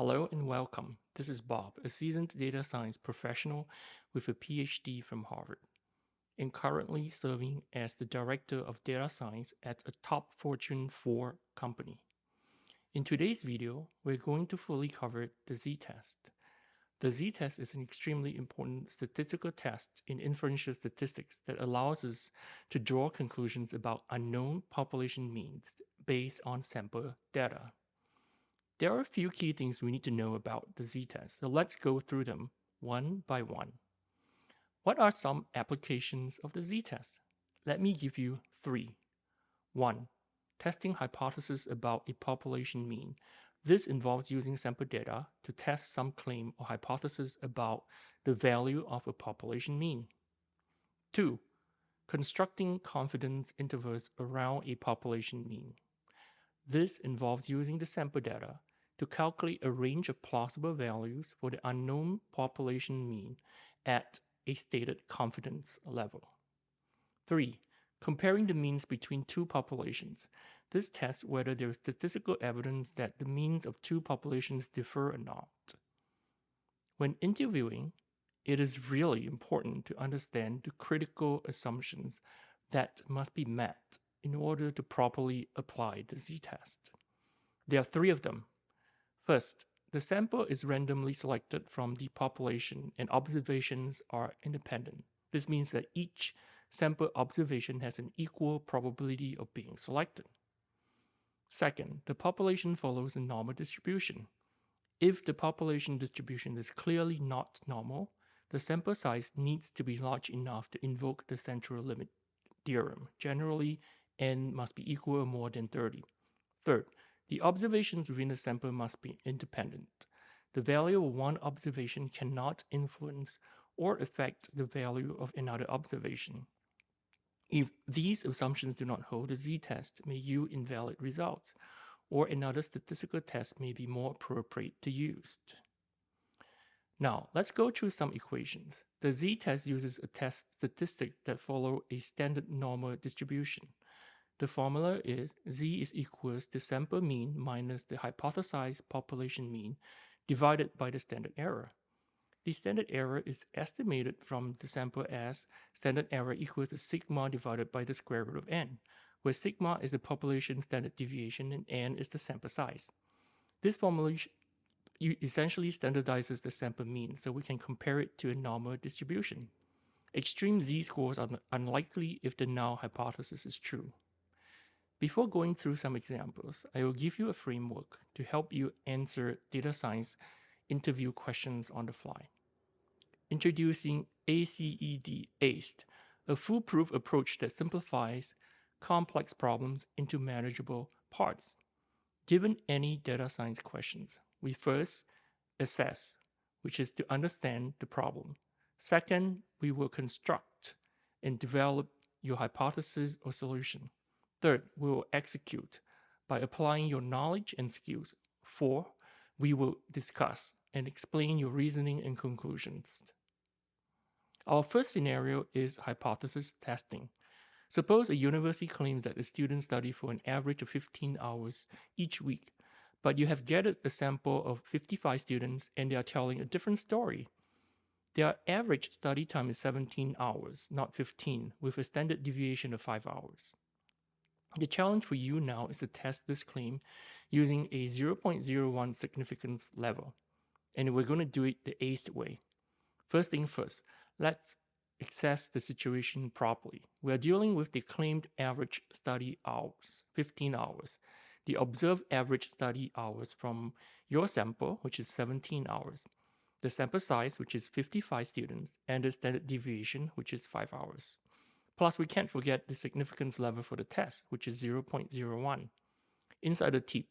Hello and welcome. This is Bob, a seasoned data science professional with a PhD from Harvard, and currently serving as the director of data science at a top Fortune 4 company. In today's video, we're going to fully cover the z-test. The z-test is an extremely important statistical test in inferential statistics that allows us to draw conclusions about unknown population means based on sample data. There are a few key things we need to know about the z-test, so let's go through them one by one. What are some applications of the z-test? Let me give you three. 1. Testing hypothesis about a population mean. This involves using sample data to test some claim or hypothesis about the value of a population mean. 2. Constructing confidence intervals around a population mean. This involves using the sample data to calculate a range of plausible values for the unknown population mean at a stated confidence level. 3. Comparing the means between two populations. This tests whether there is statistical evidence that the means of two populations differ or not. When interviewing, it is really important to understand the critical assumptions that must be met in order to properly apply the z-test. There are three of them. First, the sample is randomly selected from the population and observations are independent. This means that each sample observation has an equal probability of being selected. Second, the population follows a normal distribution. If the population distribution is clearly not normal, the sample size needs to be large enough to invoke the central limit theorem. Generally, n must be equal or more than 30. Third, the observations within the sample must be independent. The value of one observation cannot influence or affect the value of another observation. If these assumptions do not hold, the z-test may yield invalid results, or another statistical test may be more appropriate to use. Now, let's go through some equations. The z-test uses a test statistic that follow a standard normal distribution. The formula is z is equals the sample mean minus the hypothesized population mean divided by the standard error. The standard error is estimated from the sample as standard error equals the sigma divided by the square root of n, where sigma is the population standard deviation and n is the sample size. This formula essentially standardizes the sample mean so we can compare it to a normal distribution. Extreme z-scores are unlikely if the null hypothesis is true. Before going through some examples, I will give you a framework to help you answer data science interview questions on the fly. Introducing ACED, a foolproof approach that simplifies complex problems into manageable parts. Given any data science questions, we first assess, which is to understand the problem. Second, we will construct and develop your hypothesis or solution. Third, we will execute by applying your knowledge and skills. 4, we will discuss and explain your reasoning and conclusions. Our first scenario is hypothesis testing. Suppose a university claims that the students study for an average of 15 hours each week, but you have gathered a sample of 55 students and they are telling a different story. Their average study time is 17 hours, not 15, with a standard deviation of 5 hours. The challenge for you now is to test this claim using a 0.01 significance level. And we're going to do it the ACE way. First thing first, let's assess the situation properly. We are dealing with the claimed average study hours, 15 hours. The observed average study hours from your sample, which is 17 hours. The sample size, which is 55 students, and the standard deviation, which is 5 hours. Plus, we can't forget the significance level for the test, which is 0.01. Inside the tip,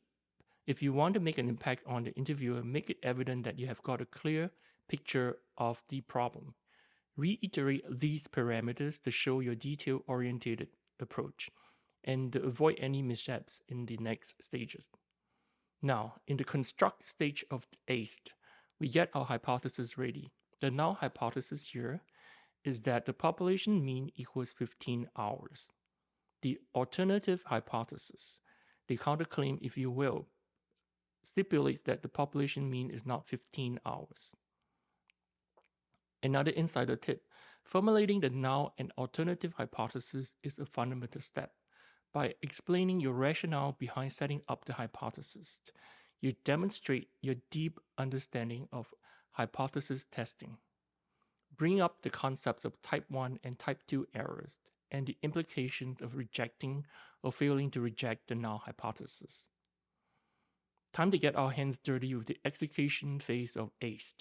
if you want to make an impact on the interviewer, make it evident that you have got a clear picture of the problem. Reiterate these parameters to show your detail-oriented approach and to avoid any missteps in the next stages. Now, in the construct stage of ACE, we get our hypothesis ready. The null hypothesis here is that the population mean equals 15 hours. The alternative hypothesis, the counterclaim if you will, stipulates that the population mean is not 15 hours. Another insider tip: formulating the null and alternative hypothesis is a fundamental step. By explaining your rationale behind setting up the hypothesis, you demonstrate your deep understanding of hypothesis testing. Bring up the concepts of type 1 and type 2 errors and the implications of rejecting or failing to reject the null hypothesis. Time to get our hands dirty with the execution phase of ACE.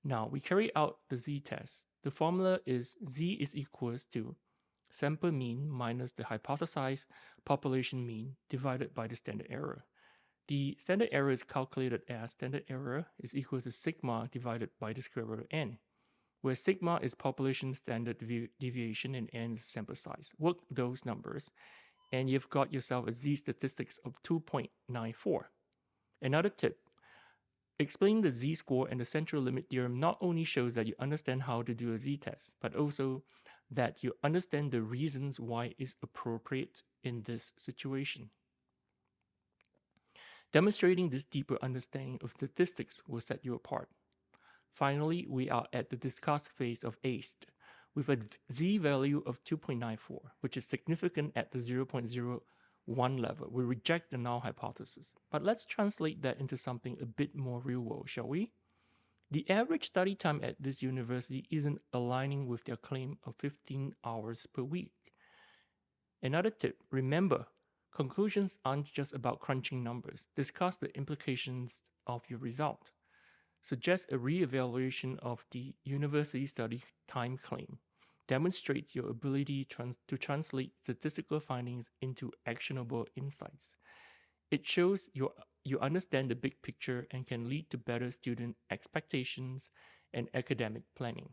Now we carry out the z-test. The formula is z is equals to sample mean minus the hypothesized population mean divided by the standard error. The standard error is calculated as standard error is equal to sigma divided by the square root of n, where sigma is population standard deviation and n is sample size. Work those numbers, and you've got yourself a z-statistics of 2.94. Another tip: explaining the z-score and the central limit theorem not only shows that you understand how to do a z-test, but also that you understand the reasons why it's appropriate in this situation. Demonstrating this deeper understanding of statistics will set you apart. Finally, we are at the discuss phase of ACE with a z-value of 2.94, which is significant at the 0.01 level. We reject the null hypothesis. But let's translate that into something a bit more real world, shall we? The average study time at this university isn't aligning with their claim of 15 hours per week. Another tip: remember, conclusions aren't just about crunching numbers. Discuss the implications of your result. Suggest a re-evaluation of the university study time claim. Demonstrates your ability to translate statistical findings into actionable insights. It shows you understand the big picture and can lead to better student expectations and academic planning.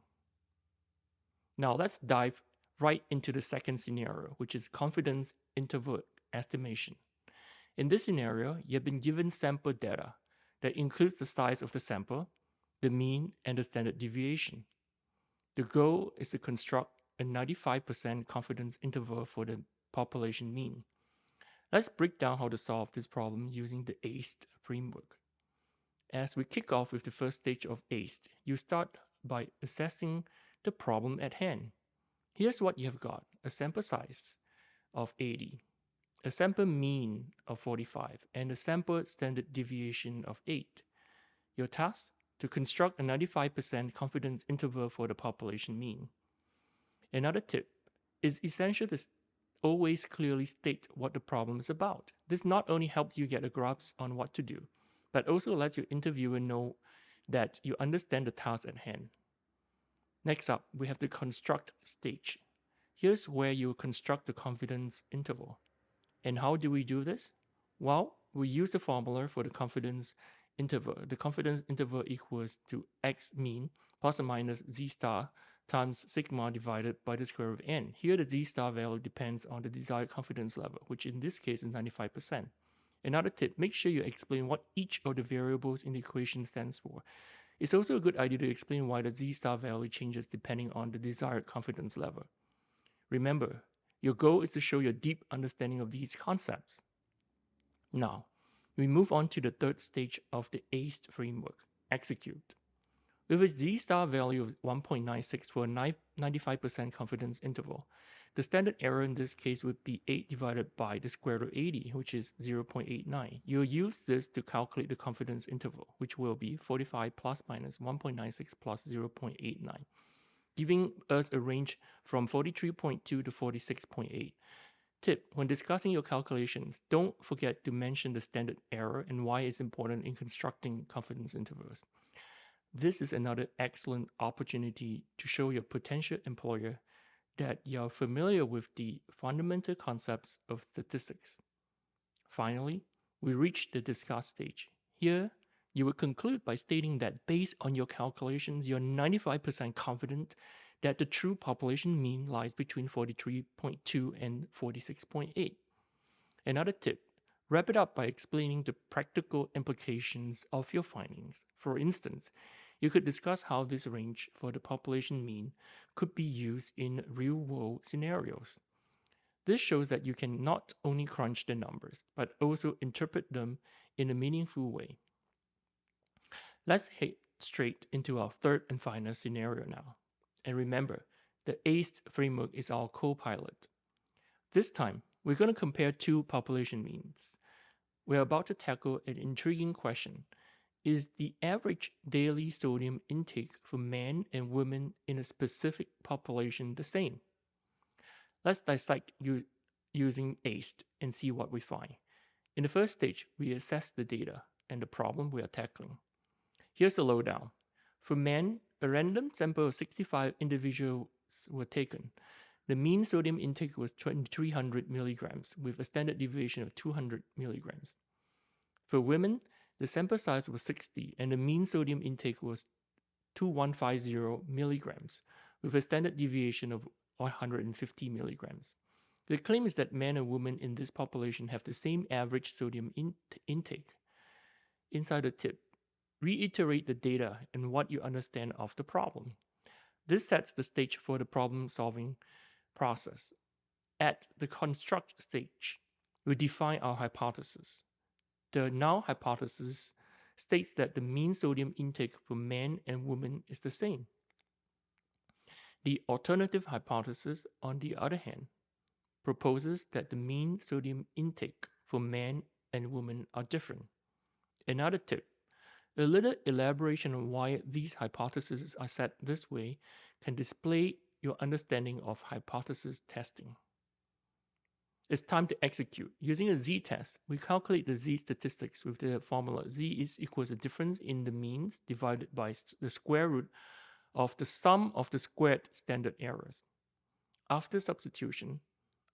Now let's dive right into the second scenario, which is confidence interval estimation. In this scenario, you have been given sample data that includes the size of the sample, the mean, and the standard deviation. The goal is to construct a 95% confidence interval for the population mean. Let's break down how to solve this problem using the ACE framework. As we kick off with the first stage of ACE, you start by assessing the problem at hand. Here's what you have got: a sample size of 80, a sample mean of 45, and a sample standard deviation of 8. Your task: to construct a 95% confidence interval for the population mean. Another tip is essential to always clearly state what the problem is about. This not only helps you get a grasp on what to do, but also lets your interviewer know that you understand the task at hand. Next up, we have the construct stage. Here's where you construct the confidence interval. And how do we do this? Well, we use the formula for the confidence interval. The confidence interval equals to x mean plus or minus z star times sigma divided by the square root of n. Here the z star value depends on the desired confidence level, which in this case is 95%. Another tip: make sure you explain what each of the variables in the equation stands for. It's also a good idea to explain why the z star value changes depending on the desired confidence level. Remember, your goal is to show your deep understanding of these concepts. Now, we move on to the third stage of the ACE framework: execute. With a z-star value of 1.96 for a 95% confidence interval, the standard error in this case would be 8 divided by the square root of 80, which is 0.89. You'll use this to calculate the confidence interval, which will be 45 plus minus 1.96 plus 0.89, giving us a range from 43.2 to 46.8. Tip: when discussing your calculations, don't forget to mention the standard error and why it's important in constructing confidence intervals. This is another excellent opportunity to show your potential employer that you're familiar with the fundamental concepts of statistics. Finally, we reach the discuss stage. Here, you will conclude by stating that based on your calculations, you're 95% confident that the true population mean lies between 43.2 and 46.8. Another tip: wrap it up by explaining the practical implications of your findings. For instance, you could discuss how this range for the population mean could be used in real-world scenarios. This shows that you can not only crunch the numbers, but also interpret them in a meaningful way. Let's head straight into our third and final scenario now. And remember, the ACE framework is our co-pilot. This time, we're going to compare two population means. We're about to tackle an intriguing question. Is the average daily sodium intake for men and women in a specific population the same? Let's dissect using ACE and see what we find. In the first stage, we assess the data and the problem we are tackling. Here's the lowdown. For men, a random sample of 65 individuals were taken. The mean sodium intake was 2300 milligrams with a standard deviation of 200 milligrams. For women, the sample size was 60 and the mean sodium intake was 2150 milligrams with a standard deviation of 150 milligrams. The claim is that men and women in this population have the same average sodium intake. Inside the tip, reiterate the data and what you understand of the problem. This sets the stage for the problem-solving process. At the construct stage, we define our hypothesis. The null hypothesis states that the mean sodium intake for men and women is the same. The alternative hypothesis, on the other hand, proposes that the mean sodium intake for men and women are different. Another tip, a little elaboration on why these hypotheses are set this way can display your understanding of hypothesis testing. It's time to execute. Using a z-test, we calculate the z-statistics with the formula z is equals the difference in the means divided by the square root of the sum of the squared standard errors. After substitution,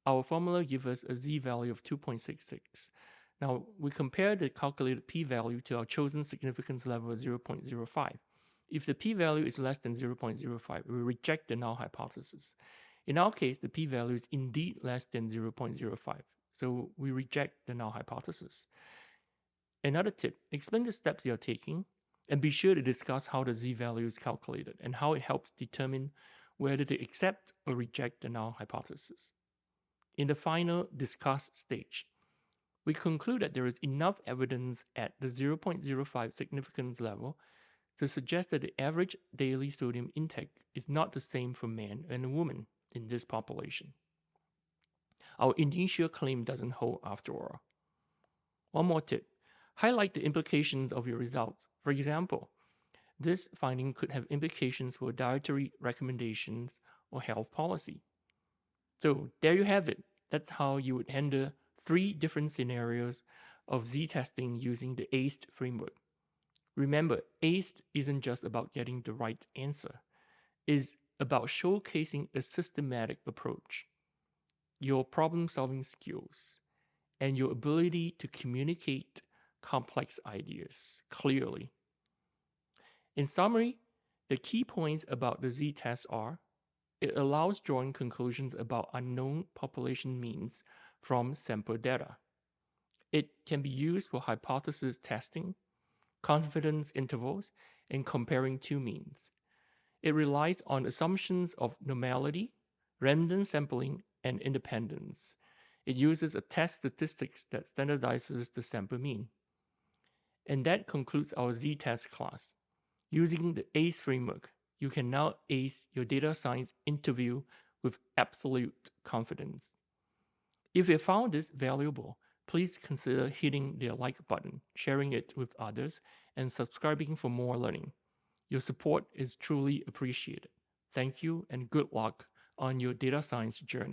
our formula gives us a z-value of 2.66. Now, we compare the calculated p-value to our chosen significance level of 0.05. If the p-value is less than 0.05, we reject the null hypothesis. In our case, the p-value is indeed less than 0.05, so we reject the null hypothesis. Another tip, explain the steps you are taking, and be sure to discuss how the z-value is calculated and how it helps determine whether to accept or reject the null hypothesis. In the final discuss stage, we conclude that there is enough evidence at the 0.05 significance level to suggest that the average daily sodium intake is not the same for men and women in this population. Our initial claim doesn't hold after all. One more tip, highlight the implications of your results. For example, this finding could have implications for dietary recommendations or health policy. So there you have it. That's how you would handle 3 different scenarios of z-testing using the ACE framework. Remember, ACE isn't just about getting the right answer. It's about showcasing a systematic approach, your problem-solving skills, and your ability to communicate complex ideas clearly. In summary, the key points about the z-test are: it allows drawing conclusions about unknown population means from sample data. It can be used for hypothesis testing, confidence intervals, and comparing two means. It relies on assumptions of normality, random sampling, and independence. It uses a test statistics that standardizes the sample mean. And that concludes our z-test class. Using the ACE framework, you can now ace your data science interview with absolute confidence. If you found this valuable, please consider hitting the like button, sharing it with others, and subscribing for more learning. Your support is truly appreciated. Thank you and good luck on your data science journey.